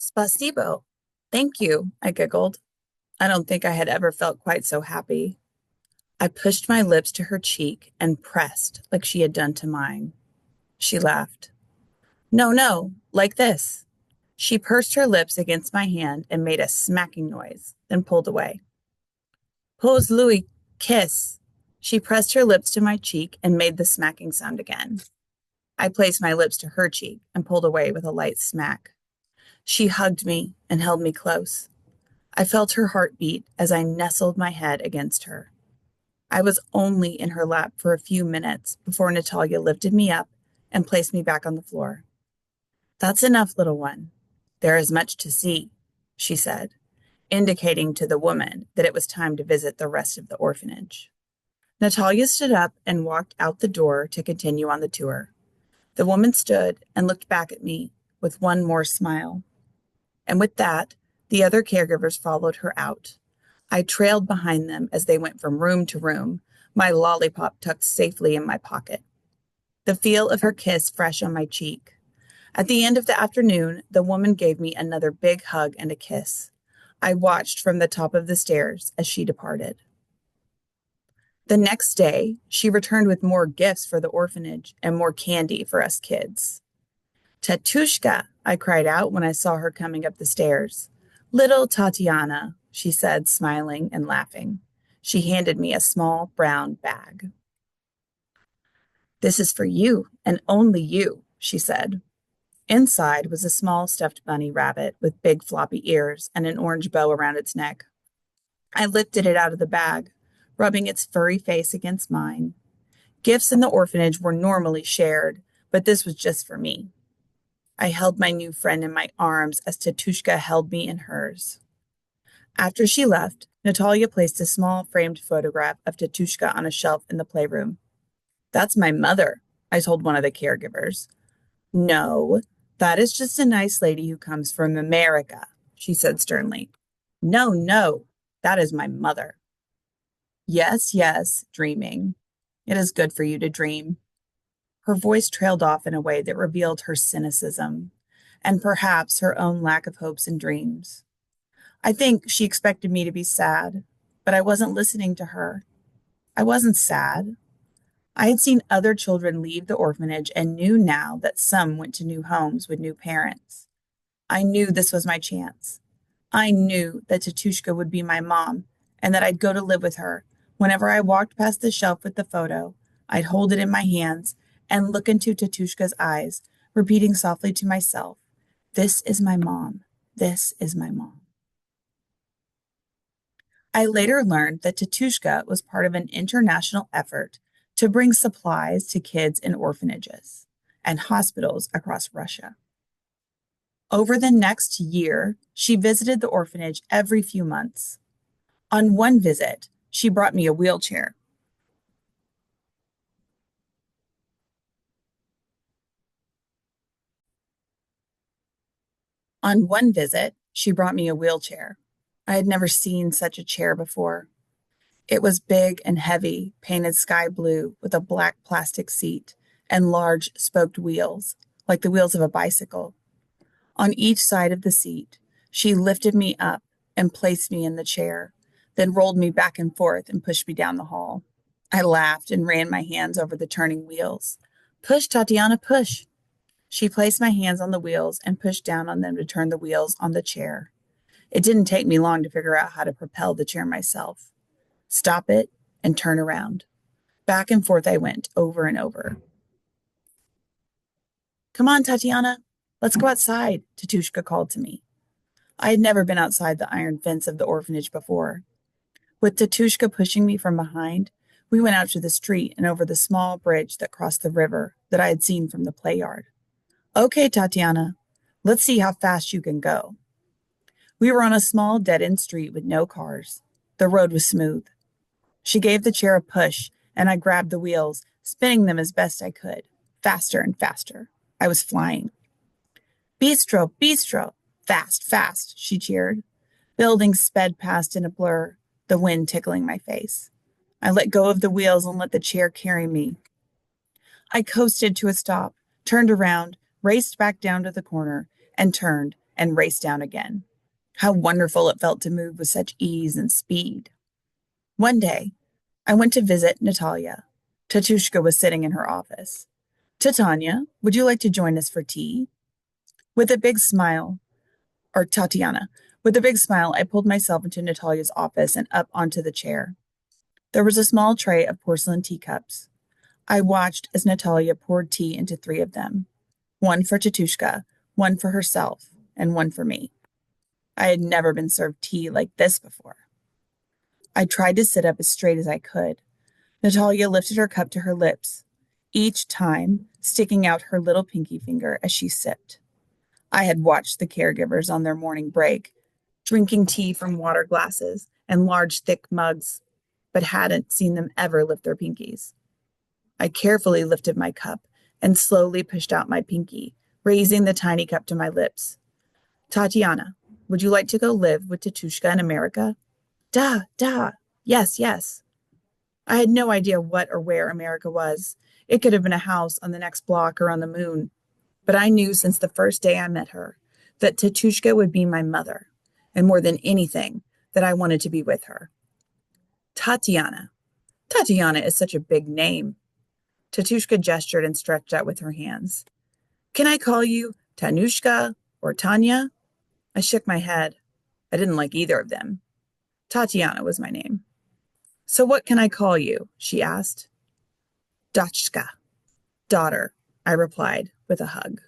Spasibo. Thank you, I giggled. I don't think I had ever felt quite so happy. I pushed my lips to her cheek and pressed like she had done to mine. She laughed. No, no, like this. She pursed her lips against my hand and made a smacking noise, then pulled away. Pose Louis, kiss. She pressed her lips to my cheek and made the smacking sound again. I placed my lips to her cheek and pulled away with a light smack. She hugged me and held me close. I felt her heart beat as I nestled my head against her. I was only in her lap for a few minutes before Natalia lifted me up and placed me back on the floor. That's enough, little one. There is much to see, she said, indicating to the woman that it was time to visit the rest of the orphanage. Natalia stood up and walked out the door to continue on the tour. The woman stood and looked back at me with one more smile. And with that, the other caregivers followed her out. I trailed behind them as they went from room to room, my lollipop tucked safely in my pocket. The feel of her kiss fresh on my cheek. At the end of the afternoon, the woman gave me another big hug and a kiss. I watched from the top of the stairs as she departed. The next day, she returned with more gifts for the orphanage and more candy for us kids. Tatushka, I cried out when I saw her coming up the stairs. Little Tatyana, she said, smiling and laughing. She handed me a small brown bag. This is for you and only you, she said. Inside was a small stuffed bunny rabbit with big floppy ears and an orange bow around its neck. I lifted it out of the bag, rubbing its furry face against mine. Gifts in the orphanage were normally shared, but this was just for me. I held my new friend in my arms as Tatushka held me in hers. After she left, Natalia placed a small framed photograph of Tatushka on a shelf in the playroom. That's my mother, I told one of the caregivers. No, that is just a nice lady who comes from America, she said sternly. No, no, that is my mother. Yes, yes, dreaming. It is good for you to dream. Her voice trailed off in a way that revealed her cynicism and perhaps her own lack of hopes and dreams. I think she expected me to be sad, but I wasn't listening to her. I wasn't sad. I had seen other children leave the orphanage and knew now that some went to new homes with new parents. I knew this was my chance. I knew that Tatushka would be my mom and that I'd go to live with her. Whenever I walked past the shelf with the photo, I'd hold it in my hands and look into Tatushka's eyes, repeating softly to myself, "This is my mom. This is my mom." I later learned that Tatushka was part of an international effort to bring supplies to kids in orphanages and hospitals across Russia. Over the next year, she visited the orphanage every few months. On one visit, she brought me a wheelchair. On one visit, she brought me a wheelchair. I had never seen such a chair before. It was big and heavy, painted sky blue with a black plastic seat and large spoked wheels, like the wheels of a bicycle. On each side of the seat, she lifted me up and placed me in the chair, then rolled me back and forth and pushed me down the hall. I laughed and ran my hands over the turning wheels. Push, Tatiana, push. She placed my hands on the wheels and pushed down on them to turn the wheels on the chair. It didn't take me long to figure out how to propel the chair myself. Stop it and turn around. Back and forth I went over and over. Come on, Tatiana, let's go outside, Tatushka called to me. I had never been outside the iron fence of the orphanage before. With Tatushka pushing me from behind, we went out to the street and over the small bridge that crossed the river that I had seen from the play yard. Okay, Tatyana, let's see how fast you can go. We were on a small dead-end street with no cars. The road was smooth. She gave the chair a push, and I grabbed the wheels, spinning them as best I could, faster and faster. I was flying. Bistro, bistro, fast, fast, she cheered. Buildings sped past in a blur, the wind tickling my face. I let go of the wheels and let the chair carry me. I coasted to a stop, turned around, raced back down to the corner, and turned and raced down again. How wonderful it felt to move with such ease and speed. One day, I went to visit Natalia. Tatushka was sitting in her office. Titania, would you like to join us for tea? With a big smile, or Tatyana, with a big smile, I pulled myself into Natalia's office and up onto the chair. There was a small tray of porcelain teacups. I watched as Natalia poured tea into three of them, one for Tatushka, one for herself, and one for me. I had never been served tea like this before. I tried to sit up as straight as I could. Natalia lifted her cup to her lips, each time sticking out her little pinky finger as she sipped. I had watched the caregivers on their morning break, drinking tea from water glasses and large, thick mugs, but hadn't seen them ever lift their pinkies. I carefully lifted my cup and slowly pushed out my pinky, raising the tiny cup to my lips. Tatyana, would you like to go live with Tatushka in America? Da, da. Yes, yes. I had no idea what or where America was. It could have been a house on the next block or on the moon. But I knew since the first day I met her that Tatushka would be my mother, and more than anything, that I wanted to be with her. Tatyana. Tatyana is such a big name. Tatushka gestured and stretched out with her hands. Can I call you Tanushka or Tanya? I shook my head. I didn't like either of them. Tatyana was my name. So what can I call you? She asked. Dachka. Daughter, I replied with a hug.